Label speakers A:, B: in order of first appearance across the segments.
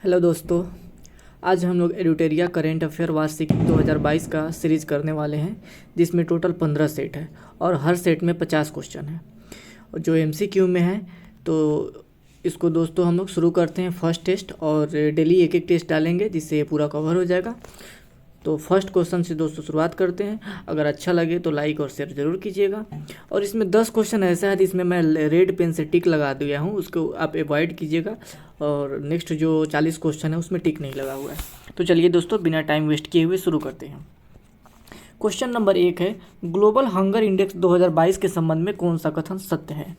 A: Hello दोस्तों, आज हम लोग एडुटेरिया करेंट अफेयर वार्षिक 2022 का सीरीज करने वाले हैं, जिसमें टोटल 15 सेट है और हर सेट में 50 क्वेश्चन है और जो एमसीक्यू में है। तो इसको दोस्तों हम लोग शुरू करते हैं फर्स्ट टेस्ट, और डेली एक एक टेस्ट डालेंगे जिससे ये पूरा कवर हो जाएगा। तो फर्स्ट क्वेश्चन से दोस्तों शुरुआत करते हैं। अगर अच्छा लगे तो लाइक और शेयर ज़रूर कीजिएगा। और इसमें 10 क्वेश्चन ऐसा है जिसमें मैं रेड पेन से टिक लगा दिया हूँ, उसको आप अवॉइड कीजिएगा। और नेक्स्ट जो 40 क्वेश्चन है उसमें टिक नहीं लगा हुआ है। तो चलिए दोस्तों, बिना टाइम वेस्ट किए हुए शुरू करते हैं। क्वेश्चन नंबर 1 है, ग्लोबल हंगर इंडेक्स 2022 के संबंध में कौन सा कथन सत्य है?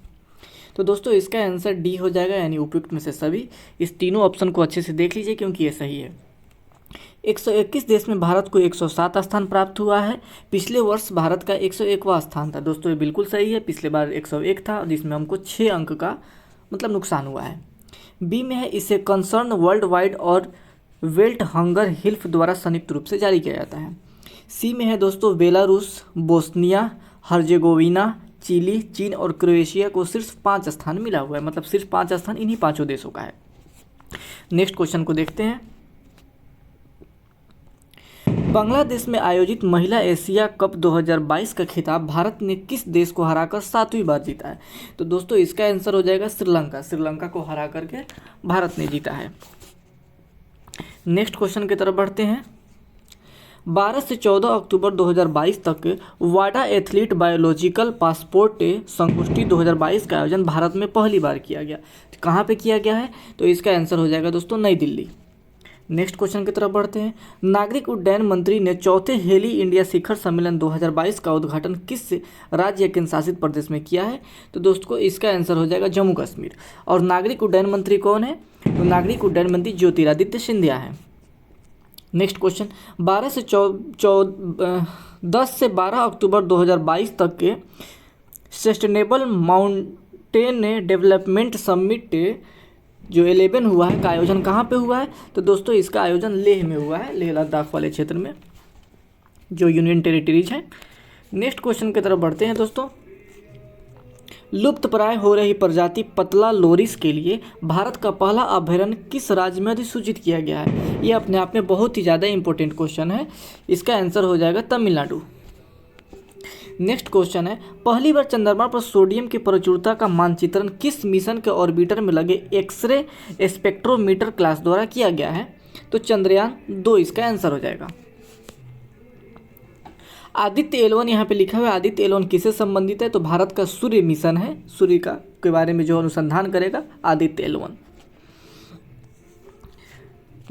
A: तो दोस्तों इसका आंसर डी हो जाएगा, यानी उपयुक्त में से सभी। इस तीनों ऑप्शन को अच्छे से देख लीजिए क्योंकि ये सही है। 121 देश में भारत को 107 स्थान प्राप्त हुआ है। पिछले वर्ष भारत का 101वां स्थान था। दोस्तों ये बिल्कुल सही है, पिछले बार 101 था जिसमें हमको 6 अंक का मतलब नुकसान हुआ है। बी में है, इसे कंसर्न वर्ल्ड वाइड और वेल्ट हंगर हिल्फ द्वारा संयुक्त रूप से जारी किया जाता है। सी में है दोस्तों, बेलारूस, बोस्निया हर्जेगोविना, चिली, चीन और क्रोएशिया को सिर्फ 5 स्थान मिला हुआ है, मतलब सिर्फ 5 स्थान इन्हीं 5 देशों का है। नेक्स्ट क्वेश्चन को देखते हैं। बांग्लादेश में आयोजित महिला एशिया कप 2022 का खिताब भारत ने किस देश को हराकर 7वीं बार जीता है? तो दोस्तों इसका आंसर हो जाएगा श्रीलंका। श्रीलंका को हरा करके भारत ने जीता है। नेक्स्ट क्वेश्चन की तरफ बढ़ते हैं। 12 से 14 अक्टूबर 2022 तक वाडा एथलीट बायोलॉजिकल पासपोर्ट संगोष्ठी 2022 का आयोजन भारत में पहली बार किया गया। कहाँ पे किया गया है? तो इसका आंसर हो जाएगा दोस्तों नई दिल्ली। नेक्स्ट क्वेश्चन की तरफ बढ़ते हैं। नागरिक उड्डयन मंत्री ने चौथे हेली इंडिया शिखर सम्मेलन 2022 का उद्घाटन किस राज्य या केंद्र शासित प्रदेश में किया है? तो दोस्तों इसका आंसर हो जाएगा जम्मू कश्मीर। और नागरिक उड्डयन मंत्री कौन है? तो नागरिक उड्डयन मंत्री ज्योतिरादित्य सिंधिया है। नेक्स्ट क्वेश्चन, 10 से 12 अक्टूबर 2022 तक के सस्टेनेबल माउंटेन डेवलपमेंट समिट जो 11 हुआ है का आयोजन कहाँ पे हुआ है? तो दोस्तों इसका आयोजन लेह में हुआ है, लेह लद्दाख वाले क्षेत्र में जो यूनियन टेरिटरीज है। नेक्स्ट क्वेश्चन की तरफ बढ़ते हैं दोस्तों। लुप्तप्राय हो रही प्रजाति पतला लोरिस के लिए भारत का पहला अभयारण्य किस राज्य में अधिसूचित किया गया है? ये अपने आप में बहुत ही ज़्यादा इंपॉर्टेंट क्वेश्चन है। इसका आंसर हो जाएगा तमिलनाडु। नेक्स्ट क्वेश्चन है, पहली बार चंद्रमा पर सोडियम की प्रचुरता का मानचित्रण किस मिशन के ऑर्बिटर में लगे एक्सरे स्पेक्ट्रोमीटर क्लास द्वारा किया गया है? तो चंद्रयान 2 इसका आंसर हो जाएगा। आदित्य L1 यहाँ पे लिखा हुआ है। आदित्य L1 किससे संबंधित है? तो भारत का सूर्य मिशन है, सूर्य का के बारे में जो अनुसंधान करेगा आदित्य L1।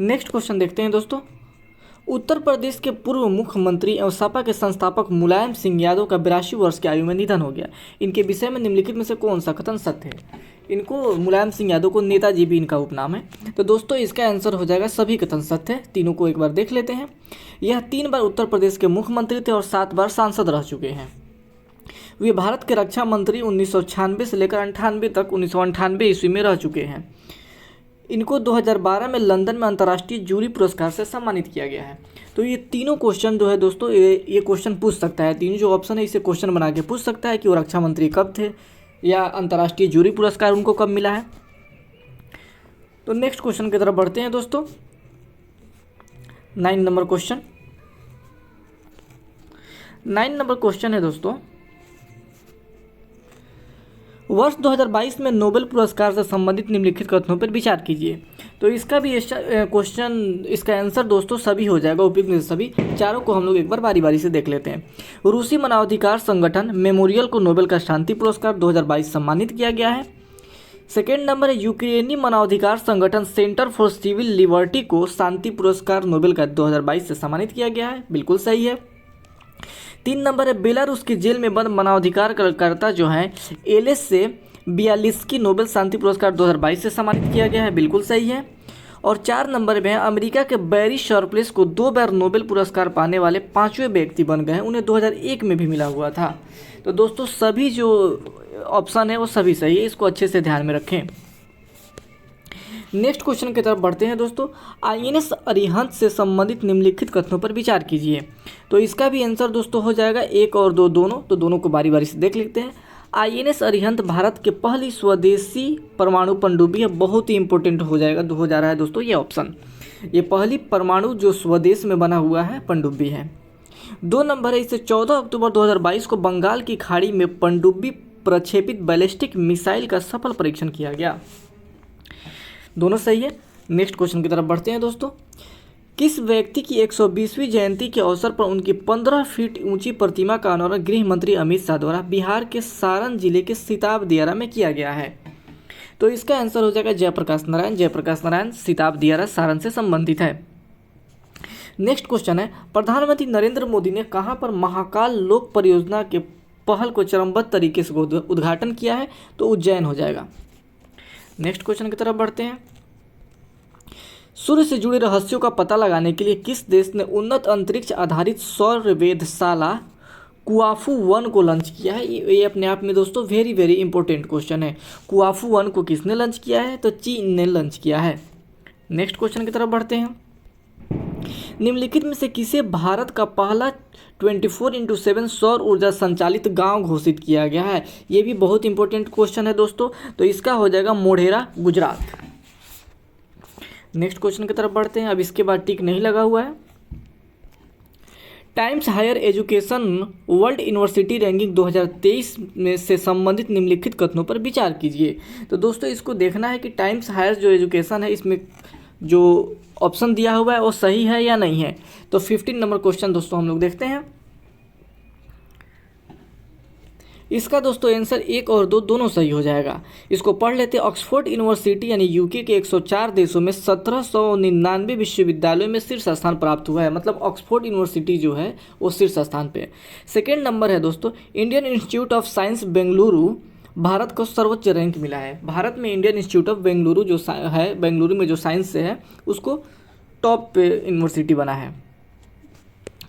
A: नेक्स्ट क्वेश्चन देखते हैं दोस्तों। उत्तर प्रदेश के पूर्व मुख्यमंत्री एवं सपा के संस्थापक मुलायम सिंह यादव का 82 वर्ष की आयु में निधन हो गया। इनके विषय में निम्नलिखित में से कौन सा कथन सत्य है? इनको मुलायम सिंह यादव को नेताजी भी इनका उपनाम है। तो दोस्तों इसका आंसर हो जाएगा सभी कथन सत्य है। तीनों को एक बार देख लेते हैं। यह 3 बार उत्तर प्रदेश के मुख्यमंत्री थे और 7 बार सांसद रह चुके हैं। वे भारत के रक्षा मंत्री 1996 से लेकर 98 तक 1998 ईस्वी में रह चुके हैं। इनको 2012 में लंदन में अंतर्राष्ट्रीय जूरी पुरस्कार से सम्मानित किया गया है। तो ये तीनों क्वेश्चन जो है दोस्तों, ये क्वेश्चन पूछ सकता है। तीनों जो ऑप्शन है इसे क्वेश्चन बना के पूछ सकता है कि वो रक्षा मंत्री कब थे या अंतर्राष्ट्रीय जूरी पुरस्कार उनको कब मिला है। तो नेक्स्ट क्वेश्चन की तरफ बढ़ते हैं दोस्तों। 9 नंबर क्वेश्चन। 9 नंबर क्वेश्चन है दोस्तों, वर्ष 2022 में नोबेल पुरस्कार से संबंधित निम्नलिखित कथनों पर विचार कीजिए। तो इसका भी क्वेश्चन, इसका आंसर दोस्तों सभी हो जाएगा, उपयुक्त में से सभी। चारों को हम लोग एक बार बारी बारी से देख लेते हैं। रूसी मानवाधिकार संगठन मेमोरियल को नोबेल का शांति पुरस्कार 2022 सम्मानित किया गया है। सेकेंड नंबर है, यूक्रेनी मानवाधिकार संगठन सेंटर फॉर सिविल लिबर्टी को शांति पुरस्कार नोबेल का 2022 से सम्मानित किया गया है। बिल्कुल सही है। 3 नंबर है, बेलारूस की जेल में बंद मानवाधिकार कार्यकर्ता जो हैं एलेस से बियालिस्की नोबेल शांति पुरस्कार 2022 से सम्मानित किया गया है। बिल्कुल सही है। और 4 नंबर में है, अमेरिका के बैरी शर्पलेस को 2 बार नोबेल पुरस्कार पाने वाले 5वें व्यक्ति बन गए हैं। उन्हें 2001 में भी मिला हुआ था। तो दोस्तों सभी जो ऑप्शन है वो सभी सही है, इसको अच्छे से ध्यान में रखें। नेक्स्ट क्वेश्चन की तरफ बढ़ते हैं दोस्तों। INS अरिहंत से संबंधित निम्नलिखित कथनों पर विचार कीजिए। तो इसका भी आंसर दोस्तों हो जाएगा 1 और 2 दोनों। तो दोनों को बारी बारी से देख लेते हैं। INS अरिहंत भारत के पहली स्वदेशी परमाणु पनडुब्बी है। बहुत ही इंपॉर्टेंट हो जा रहा है दोस्तों ये ऑप्शन। ये पहली परमाणु जो स्वदेश में बना हुआ है पनडुब्बी है। 2 नंबर है, इसे 14 अक्टूबर 2022 को बंगाल की खाड़ी में पनडुब्बी प्रक्षेपित बैलिस्टिक मिसाइल का सफल परीक्षण किया गया। दोनों सही है। नेक्स्ट क्वेश्चन की तरफ बढ़ते हैं दोस्तों। किस व्यक्ति की 120वीं जयंती के अवसर पर उनकी 15 फीट ऊंची प्रतिमा का अनावरण गृह मंत्री अमित शाह द्वारा बिहार के सारण जिले के सिताब दियारा में किया गया है? तो इसका आंसर हो जाएगा जयप्रकाश नारायण। जयप्रकाश नारायण सिताब दियारा सारण से संबंधित है। नेक्स्ट क्वेश्चन है, प्रधानमंत्री नरेंद्र मोदी ने कहां पर महाकाल लोक परियोजना के पहल को चरणबद्ध तरीके से उद्घाटन किया है? तो उज्जैन हो जाएगा। नेक्स्ट क्वेश्चन की तरफ बढ़ते हैं। सूर्य से जुड़े रहस्यों का पता लगाने के लिए किस देश ने उन्नत अंतरिक्ष आधारित सौर वेधशाला कुआफू 1 को लॉन्च किया है? ये अपने आप में दोस्तों वेरी वेरी इंपॉर्टेंट क्वेश्चन है। कुआफू 1 को किसने लॉन्च किया है? तो चीन ने लॉन्च किया है। नेक्स्ट क्वेश्चन की तरफ बढ़ते हैं। निम्नलिखित में से किसे भारत का पहला 24/7 सौर ऊर्जा संचालित गांव घोषित किया गया है? ये भी बहुत इंपॉर्टेंट क्वेश्चन है दोस्तों। तो इसका हो जाएगा मोढेरा, गुजरात। नेक्स्ट क्वेश्चन की तरफ बढ़ते हैं। अब इसके बाद टिक नहीं लगा हुआ है। Times Higher Education World University ranking 2023 में से संबंधित निम्नलिखित कथनों पर विचार कीजिए। तो दोस्तों इसको देखना है कि टाइम्स हायर जो एजुकेशन है इसमें जो ऑप्शन दिया हुआ है वो सही है या नहीं है। तो 15 नंबर क्वेश्चन दोस्तों हम लोग देखते हैं। इसका दोस्तों आंसर 1 और 2 दोनों सही हो जाएगा। इसको पढ़ लेते हैं। ऑक्सफोर्ड यूनिवर्सिटी यानी यूके के 104 देशों में 1799 विश्वविद्यालयों में शीर्ष स्थान प्राप्त हुआ है। मतलब ऑक्सफोर्ड यूनिवर्सिटी जो है वो शीर्ष स्थान पे है। सेकेंड नंबर है दोस्तों, Indian institute of science Bengaluru Bharat को सर्वोच्च रैंक मिला है। भारत में इंडियन इंस्टीट्यूट ऑफ बेंगलुरु जो है, बेंगलुरु में जो साइंस से है उसको टॉप पे यूनिवर्सिटी बना है।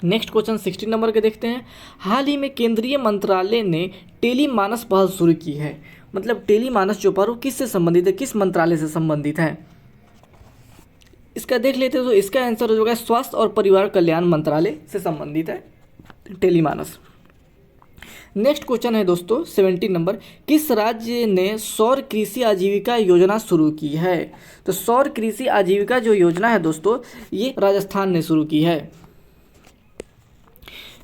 A: नेक्स्ट क्वेश्चन 16 नंबर के देखते हैं। हाल ही में केंद्रीय मंत्रालय ने टेलीमानस पहल शुरू की है। मतलब टेलीमानस जो पर किससे संबंधित है, किस मंत्रालय से संबंधित है? इसका देख लेते हैं। तो इसका आंसर हो जाएगा स्वास्थ्य और परिवार कल्याण मंत्रालय से संबंधित है टेलीमानस। नेक्स्ट क्वेश्चन है दोस्तों 17 नंबर, किस राज्य ने सौर कृषि आजीविका योजना शुरू की है? तो सौर कृषि आजीविका जो योजना है दोस्तों ये राजस्थान ने शुरू की है।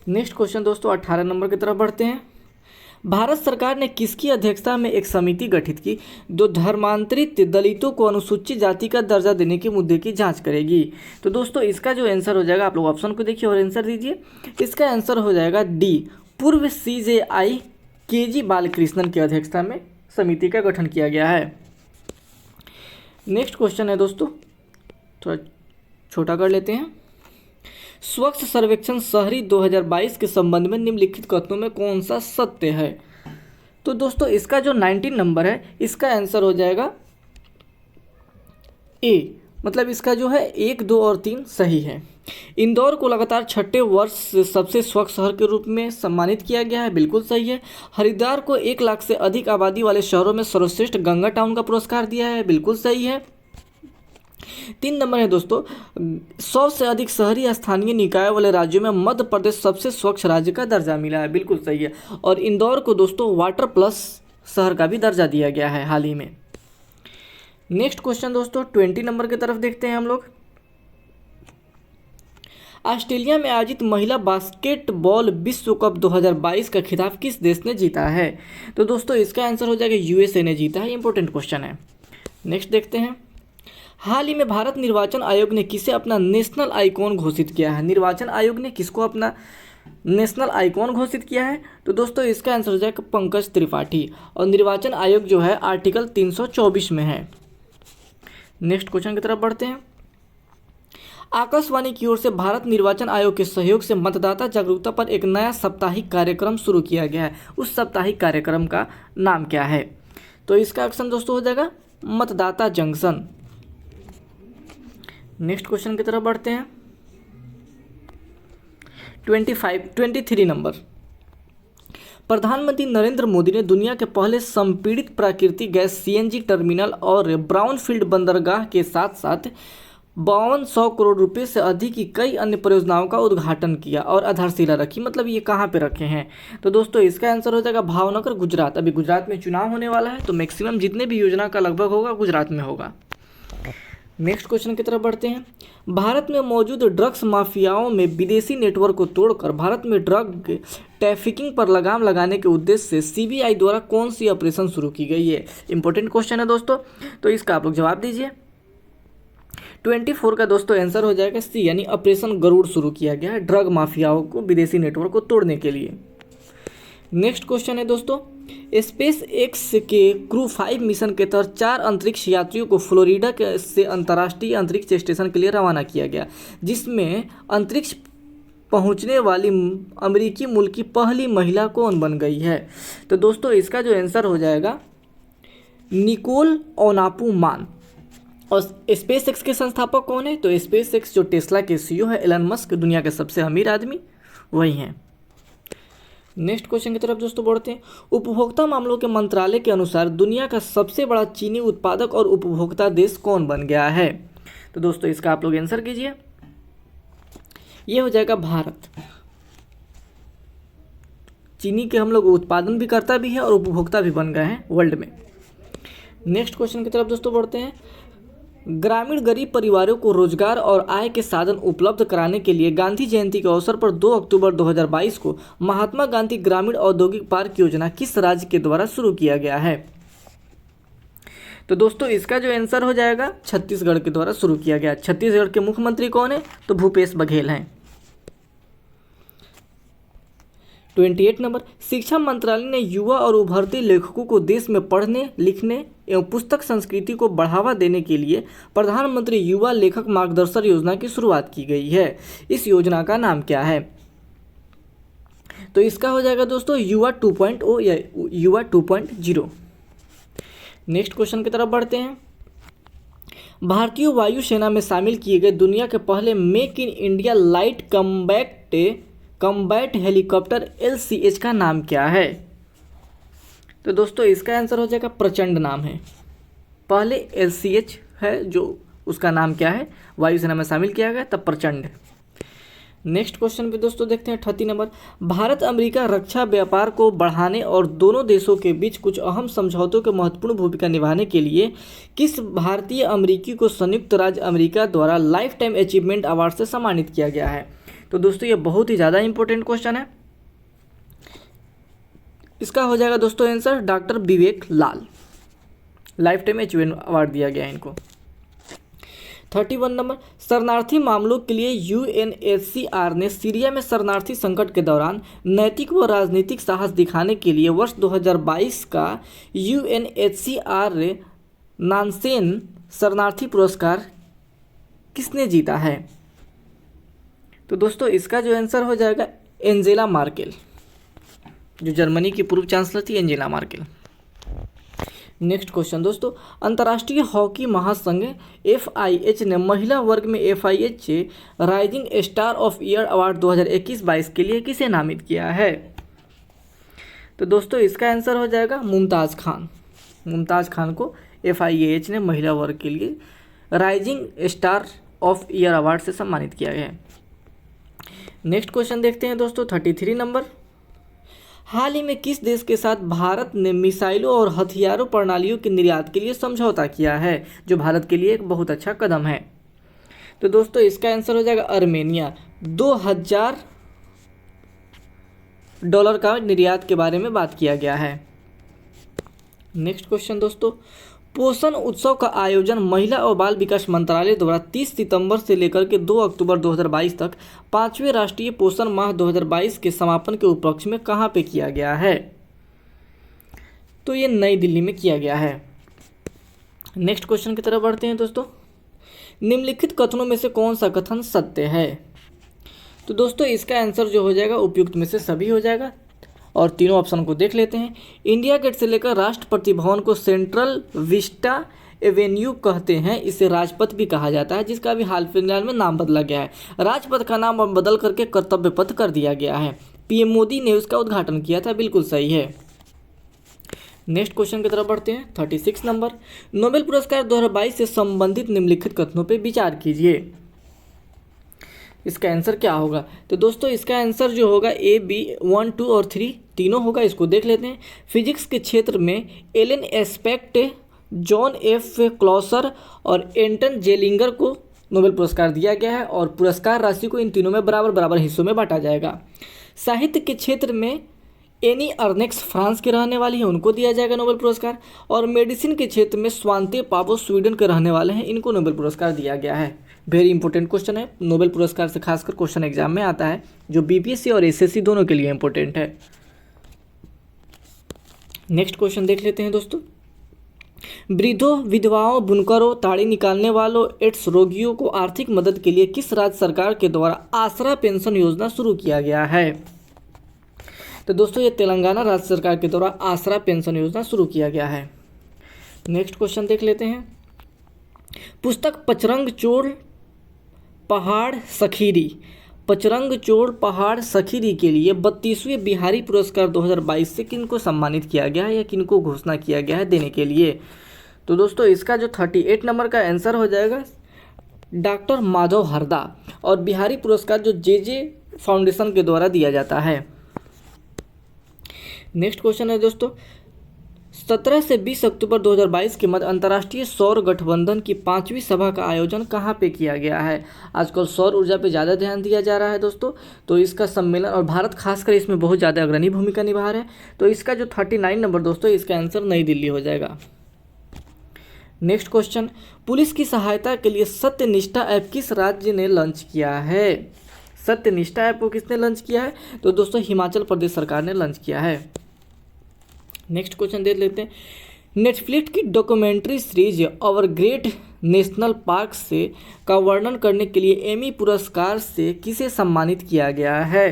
A: नेक्स्ट क्वेश्चन दोस्तों 18 नंबर की तरफ बढ़ते हैं। भारत सरकार ने किसकी अध्यक्षता में एक समिति गठित की जो धर्मांतरित दलितों को अनुसूचित जाति का दर्जा देने के मुद्दे की जांच करेगी? तो दोस्तों इसका जो आंसर हो जाएगा, आप लोग ऑप्शन को देखिए और आंसर दीजिए। इसका आंसर हो जाएगा डी, पूर्व CJI KG बालकृष्णन की अध्यक्षता में समिति का गठन किया गया है। नेक्स्ट क्वेश्चन है दोस्तों, थोड़ा छोटा कर लेते हैं। स्वच्छ सर्वेक्षण शहरी 2022 के संबंध में निम्नलिखित कथनों में कौन सा सत्य है? तो दोस्तों इसका जो 19 नंबर है इसका आंसर हो जाएगा ए। मतलब इसका जो है 1, 2 और 3 सही है। इंदौर को लगातार 6ठे वर्ष सबसे स्वच्छ शहर के रूप में सम्मानित किया गया है, बिल्कुल सही है। हरिद्वार को 1 लाख से अधिक आबादी वाले शहरों में सर्वश्रेष्ठ गंगा टाउन का पुरस्कार दिया है, बिल्कुल सही है। 3 नंबर है दोस्तों, 100 से अधिक शहरी स्थानीय निकाय वाले राज्यों में मध्य प्रदेश सबसे स्वच्छ राज्य का दर्जा मिला है, बिल्कुल सही है। और इंदौर को दोस्तों वाटर प्लस शहर का भी दर्जा दिया गया है हाल ही में। नेक्स्ट क्वेश्चन दोस्तों 20 नंबर की तरफ देखते हैं हम लोग। ऑस्ट्रेलिया में आयोजित महिला बास्केटबॉल विश्व कप 2022 का खिताब किस देश ने जीता है? तो दोस्तों इसका आंसर हो जाएगा USA ने जीता है। इंपॉर्टेंट क्वेश्चन है। नेक्स्ट देखते हैं। हाल ही में भारत निर्वाचन आयोग ने किसे अपना नेशनल आइकॉन घोषित किया है? निर्वाचन आयोग ने किसको अपना नेशनल आइकॉन घोषित किया है? तो दोस्तों इसका आंसर हो जाएगा पंकज त्रिपाठी। और निर्वाचन आयोग जो है आर्टिकल 324 में है। नेक्स्ट क्वेश्चन की तरफ बढ़ते हैं। आकाशवाणी की ओर से भारत निर्वाचन आयोग के सहयोग से मतदाता जागरूकता पर एक नया साप्ताहिक कार्यक्रम शुरू किया गया है। उस साप्ताहिक कार्यक्रम का नाम क्या है? तो इसका ऑप्शन दोस्तों हो जाएगा मतदाता जंक्शन। नेक्स्ट क्वेश्चन की तरफ बढ़ते हैं। 23 नंबर, प्रधानमंत्री नरेंद्र मोदी ने दुनिया के पहले संपीड़ित प्राकृतिक गैस CNG टर्मिनल और ब्राउनफील्ड बंदरगाह के साथ साथ 5200 करोड़ रुपए से अधिक की कई अन्य परियोजनाओं का उद्घाटन किया और आधारशिला रखी। मतलब ये कहाँ पे रखे हैं? तो दोस्तों इसका आंसर हो जाएगा भावनगर, गुजरात। अभी गुजरात में चुनाव होने वाला है, तो मैक्सिमम जितने भी योजना का लगभग होगा गुजरात में होगा। नेक्स्ट क्वेश्चन की तरफ बढ़ते हैं। भारत में मौजूद ड्रग्स माफियाओं में विदेशी नेटवर्क को तोड़कर भारत में ड्रग ट्रैफिकिंग पर लगाम लगाने के उद्देश्य से सीबीआई द्वारा कौन सी ऑपरेशन शुरू की गई है? इंपॉर्टेंट क्वेश्चन है दोस्तों, तो इसका आप लोग जवाब दीजिए। 24 का दोस्तों आंसर हो जाएगा सी, यानी ऑपरेशन गरुड़ शुरू किया गया है ड्रग माफियाओं को विदेशी नेटवर्क को तोड़ने के लिए। नेक्स्ट क्वेश्चन है दोस्तों, स्पेस एक्स के क्रू 5 मिशन के तहत 4 अंतरिक्ष यात्रियों को फ्लोरिडा से अंतर्राष्ट्रीय अंतरिक्ष स्टेशन के लिए रवाना किया गया, जिसमें अंतरिक्ष पहुंचने वाली अमेरिकी मूल की पहली महिला कौन बन गई है? तो दोस्तों इसका जो आंसर हो जाएगा निकोल ओनापू मान। और स्पेस एक्स के संस्थापक कौन है? तो स्पेस एक्स जो टेस्ला के सीईओ है एलन मस्क, दुनिया के सबसे अमीर आदमी वही हैं। नेक्स्ट क्वेश्चन की तरफ दोस्तों बढ़ते हैं। उपभोक्ता मामलों के मंत्रालय के अनुसार दुनिया का सबसे बड़ा चीनी उत्पादक और उपभोक्ता देश कौन बन गया है? तो दोस्तों इसका आप लोग आंसर कीजिए। ये हो जाएगा भारत। चीनी के हम लोग उत्पादन भी करता भी है और उपभोक्ता भी बन गए हैं वर्ल्ड में। नेक्स्ट क्वेश्चन की तरफ दोस्तों बढ़ते हैं। ग्रामीण गरीब परिवारों को रोजगार और आय के साधन उपलब्ध कराने के लिए गांधी जयंती के अवसर पर 2 अक्टूबर 2022 को महात्मा गांधी ग्रामीण औद्योगिक पार्क योजना किस राज्य के द्वारा शुरू किया गया है? तो दोस्तों इसका जो आंसर हो जाएगा छत्तीसगढ़ के द्वारा शुरू किया गया। छत्तीसगढ़ के मुख्यमंत्री कौन है? तो भूपेश बघेल हैं। 28 नंबर, शिक्षा मंत्रालय ने युवा और उभरते लेखकों को देश में पढ़ने लिखने एवं पुस्तक संस्कृति को बढ़ावा देने के लिए प्रधानमंत्री युवा लेखक मार्गदर्शन योजना की शुरुआत की गई है। इस योजना का नाम क्या है? तो इसका हो जाएगा दोस्तों युवा 2.0 या युवा 2.0। नेक्स्ट क्वेश्चन की तरफ बढ़ते हैं। भारतीय वायुसेना में शामिल किए गए दुनिया के पहले make in India light combat helicopter LCH का नाम क्या है? तो दोस्तों इसका आंसर हो जाएगा प्रचंड नाम है। पहले LCH है जो उसका नाम क्या है, वायुसेना में शामिल किया गया तब प्रचंड। नेक्स्ट क्वेश्चन पे दोस्तों देखते हैं 38 नंबर। भारत अमेरिका रक्षा व्यापार को बढ़ाने और दोनों देशों के बीच कुछ अहम समझौतों के महत्वपूर्ण भूमिका निभाने के लिए किस भारतीय अमेरिकी को संयुक्त राज्य अमेरिका द्वारा लाइफ टाइम अचीवमेंट अवार्ड से सम्मानित किया गया है? तो दोस्तों ये बहुत ही ज़्यादा इंपॉर्टेंट क्वेश्चन है। इसका हो जाएगा दोस्तों आंसर डॉक्टर विवेक लाल। लाइफ टाइम अचीवमेंट अवार्ड दिया गया है इनको। 31 नंबर, शरणार्थी मामलों के लिए UNHCR ने सीरिया में शरणार्थी संकट के दौरान नैतिक व राजनीतिक साहस दिखाने के लिए वर्ष 2022 का UNHCR नानसेन शरणार्थी पुरस्कार किसने जीता है? तो दोस्तों इसका जो आंसर हो जाएगा एंजेला मार्केल, जो जर्मनी की पूर्व चांसलर थी एंजेला मार्केल। नेक्स्ट क्वेश्चन दोस्तों, अंतर्राष्ट्रीय हॉकी महासंघ FIH ने महिला वर्ग में FIH rising star of year award 2021-22 के लिए किसे नामित किया है? तो दोस्तों इसका आंसर हो जाएगा मुमताज़ खान। मुमताज़ खान को FIH ने महिला वर्ग के लिए rising star of year award से सम्मानित किया गया है। नेक्स्ट क्वेश्चन देखते हैं दोस्तों 33 नंबर। हाल ही में किस देश के साथ भारत ने मिसाइलों और हथियारों प्रणालियों के निर्यात के लिए समझौता किया है, जो भारत के लिए एक बहुत अच्छा कदम है? तो दोस्तों इसका आंसर हो जाएगा आर्मेनिया। $2000 का निर्यात के बारे में बात किया गया है। नेक्स्ट क्वेश्चन दोस्तों, पोषण उत्सव का आयोजन महिला और बाल विकास मंत्रालय द्वारा 30 सितंबर से लेकर के 2 अक्टूबर 2022 तक 5वें राष्ट्रीय पोषण माह 2022 के समापन के उपलक्ष्य में कहाँ पे किया गया है? तो ये नई दिल्ली में किया गया है। नेक्स्ट क्वेश्चन की तरफ बढ़ते हैं दोस्तों। निम्नलिखित कथनों में से कौन सा कथन सत्य है? तो दोस्तों इसका आंसर जो हो जाएगा उपयुक्त में से सभी हो जाएगा, और तीनों ऑप्शन को देख लेते हैं। इंडिया गेट से लेकर राष्ट्रपति भवन को सेंट्रल विस्टा एवेन्यू कहते हैं। इसे राजपथ भी कहा जाता है, जिसका भी हाल फिलहाल में नाम बदला गया है। राजपथ का नाम अब बदल करके कर्तव्य पथ कर दिया गया है। PM मोदी ने उसका उद्घाटन किया था, बिल्कुल सही है। नेक्स्ट क्वेश्चन की तरफ बढ़ते हैं। 36 नंबर, नोबेल पुरस्कार 2022 से संबंधित निम्नलिखित कथनों पर विचार कीजिए। इसका आंसर क्या होगा? तो दोस्तों इसका आंसर जो होगा ए, बी, 1, 2 और 3 तीनों होगा। इसको देख लेते हैं। फिजिक्स के क्षेत्र में एलन एस्पेक्ट, जॉन एफ क्लॉसर और एंटन जेलिंगर को नोबेल पुरस्कार दिया गया है और पुरस्कार राशि को इन तीनों में बराबर बराबर हिस्सों में बांटा जाएगा। साहित्य के क्षेत्र में एनी अर्नेक्स फ्रांस के रहने वाली है, उनको दिया जाएगा नोबेल पुरस्कार। और मेडिसिन के क्षेत्र में स्वांते पावो स्वीडन के रहने वाले हैं, इनको नोबेल पुरस्कार दिया गया है। वेरी इंपॉर्टेंट क्वेश्चन है, नोबेल पुरस्कार से खासकर क्वेश्चन एग्जाम में आता है, जो बीपीएससी और एसएससी दोनों के लिए इंपॉर्टेंट है। नेक्स्ट क्वेश्चन देख लेते हैं दोस्तों। वृद्धों, विधवाओं, बुनकरों, ताड़ी निकालने वालों, एड्स रोगियों को आर्थिक मदद के लिए किस राज्य सरकार के द्वारा आसरा पेंशन योजना शुरू किया गया है? तो दोस्तों ये तेलंगाना राज्य सरकार के द्वारा आसरा पेंशन योजना शुरू किया गया है। नेक्स्ट क्वेश्चन देख लेते हैं। पुस्तक पचरंग चोर पहाड़ सखीरी, पचरंग चोर पहाड़ सखीरी के लिए 32वें बिहारी पुरस्कार 2022 से किनको सम्मानित किया गया है या किनको घोषणा किया गया है देने के लिए? तो दोस्तों इसका जो 38 नंबर का आंसर हो जाएगा डॉक्टर माधव हरदा। और बिहारी पुरस्कार जो जे फाउंडेशन के द्वारा दिया जाता है। नेक्स्ट क्वेश्चन है दोस्तों। 17 से 20 अक्टूबर 2022 के मध्य अंतर्राष्ट्रीय सौर गठबंधन की 5वीं सभा का आयोजन कहाँ पे किया गया है? आजकल सौर ऊर्जा पे ज़्यादा ध्यान दिया जा रहा है दोस्तों, तो इसका सम्मेलन, और भारत खासकर इसमें बहुत ज़्यादा अग्रणी भूमिका निभा रहा है, तो इसका जो 39 नंबर दोस्तों इसका आंसर नई दिल्ली हो जाएगा। नेक्स्ट क्वेश्चन, पुलिस की सहायता के लिए सत्यनिष्ठा ऐप किस राज्य ने लॉन्च किया है? सत्यनिष्ठा ऐप को किसने लॉन्च किया है? तो दोस्तों हिमाचल प्रदेश सरकार ने लॉन्च किया है। नेक्स्ट क्वेश्चन देख लेते हैं। नेटफ्लिक्स की डॉक्यूमेंट्री सीरीज अवर ग्रेट नेशनल पार्क से का वर्णन करने के लिए एमी पुरस्कार से किसे सम्मानित किया गया है?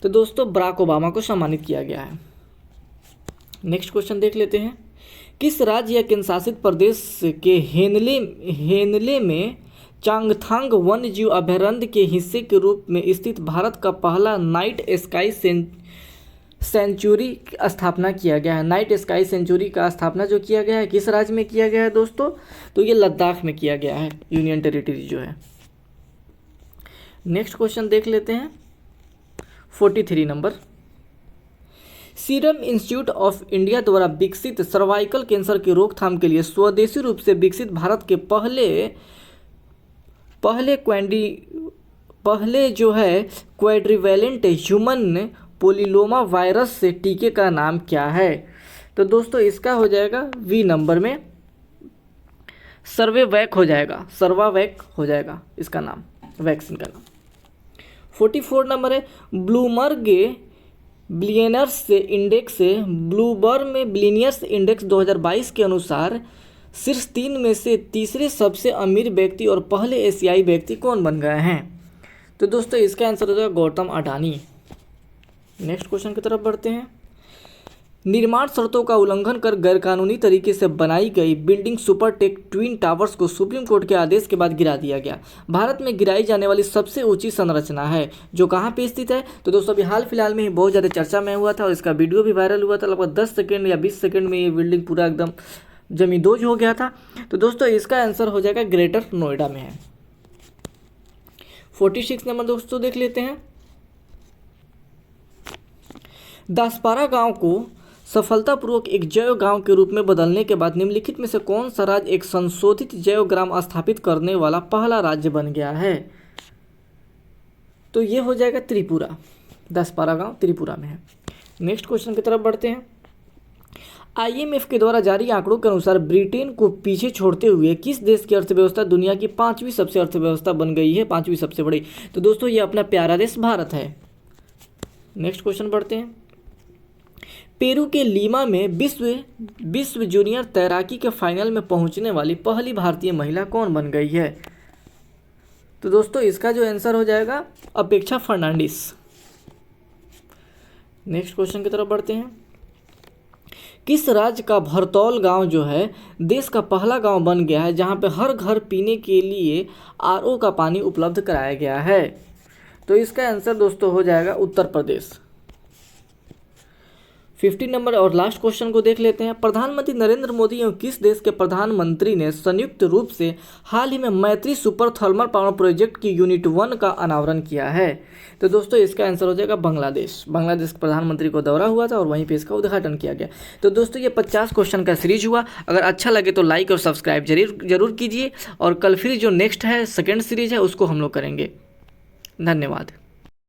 A: तो दोस्तों बराक ओबामा को सम्मानित किया गया है। नेक्स्ट क्वेश्चन देख लेते हैं। किस राज्य या केंद्र शासित प्रदेश के हेनले में चांगथांग वन्य जीव अभयारण्य के हिस्से के रूप में स्थित भारत का पहला नाइट स्काई सेंचुरी स्थापना किया गया है? नाइट स्काई सेंचुरी का स्थापना जो किया गया है किस राज्य में किया गया है दोस्तों? तो ये लद्दाख में किया गया है, यूनियन टेरिटरी जो है। नेक्स्ट क्वेश्चन देख लेते हैं। 43 number, serum institute of India द्वारा विकसित सर्वाइकल कैंसर की रोकथाम के लिए स्वदेशी रूप से विकसित भारत के पहले जो है क्वाड्रिवेलेंट ह्यूमन पोलिलोमा वायरस से टीके का नाम क्या है? तो दोस्तों इसका हो जाएगा वी नंबर में सर्वेवैक हो जाएगा इसका नाम, वैक्सीन का नाम। 44 नंबर है, ब्लूमबर्ग बिलियनियर्स इंडेक्स 2022 के अनुसार शीर्ष 3 में से तीसरे सबसे अमीर व्यक्ति और पहले एशियाई व्यक्ति कौन बन गए हैं? तो दोस्तों इसका आंसर हो जाएगा गौतम अडानी। नेक्स्ट क्वेश्चन की तरफ बढ़ते हैं। निर्माण शर्तों का उल्लंघन कर गैरकानूनी तरीके से बनाई गई बिल्डिंग सुपरटेक ट्विन टावर्स को सुप्रीम कोर्ट के आदेश के बाद गिरा दिया गया। भारत में गिराई जाने वाली सबसे ऊंची संरचना है जो कहाँ पे स्थित है? तो दोस्तों अभी हाल फिलहाल में ही बहुत ज़्यादा चर्चा में हुआ था और इसका वीडियो भी वायरल हुआ था। लगभग 10 सेकेंड या 20 सेकेंड में ये बिल्डिंग पूरा एकदम जमींदोज हो गया था। तो दोस्तों इसका आंसर हो जाएगा ग्रेटर नोएडा में है। 46 नंबर दोस्तों देख लेते हैं। दासपारा गांव को सफलतापूर्वक एक जैव गांव के रूप में बदलने के बाद निम्नलिखित में से कौन सा राज्य एक संशोधित जैव ग्राम स्थापित करने वाला पहला राज्य बन गया है? तो ये हो जाएगा त्रिपुरा। दासपारा गांव त्रिपुरा में है। नेक्स्ट क्वेश्चन की तरफ बढ़ते हैं। IMF के द्वारा जारी आंकड़ों के अनुसार ब्रिटेन को पीछे छोड़ते हुए किस देश की अर्थव्यवस्था दुनिया की 5वीं सबसे अर्थव्यवस्था बन गई है, 5वीं सबसे बड़ी? तो दोस्तों ये अपना प्यारा देश भारत है। नेक्स्ट क्वेश्चन बढ़ते हैं। पेरू के लीमा में विश्व जूनियर तैराकी के फाइनल में पहुंचने वाली पहली भारतीय महिला कौन बन गई है? तो दोस्तों इसका जो आंसर हो जाएगा अपेक्षा फर्नांडिस। नेक्स्ट क्वेश्चन की तरफ बढ़ते हैं। किस राज्य का भरतौल गांव जो है देश का पहला गांव बन गया है जहां पे हर घर पीने के लिए RO का पानी उपलब्ध कराया गया है? तो इसका आंसर दोस्तों हो जाएगा उत्तर प्रदेश। 15 नंबर और लास्ट क्वेश्चन को देख लेते हैं। प्रधानमंत्री नरेंद्र मोदी एवं किस देश के प्रधानमंत्री ने संयुक्त रूप से हाल ही में मैत्री सुपर थर्मल पावर प्रोजेक्ट की यूनिट 1 का अनावरण किया है? तो दोस्तों इसका आंसर हो जाएगा बांग्लादेश। बांग्लादेश के प्रधानमंत्री को दौरा हुआ था और वहीं पे इसका उद्घाटन किया गया। तो दोस्तों ये 50 क्वेश्चन का सीरीज हुआ। अगर अच्छा लगे तो लाइक और सब्सक्राइब जरूर कीजिए, और कल फिर जो नेक्स्ट है सेकेंड सीरीज है उसको हम लोग करेंगे। धन्यवाद।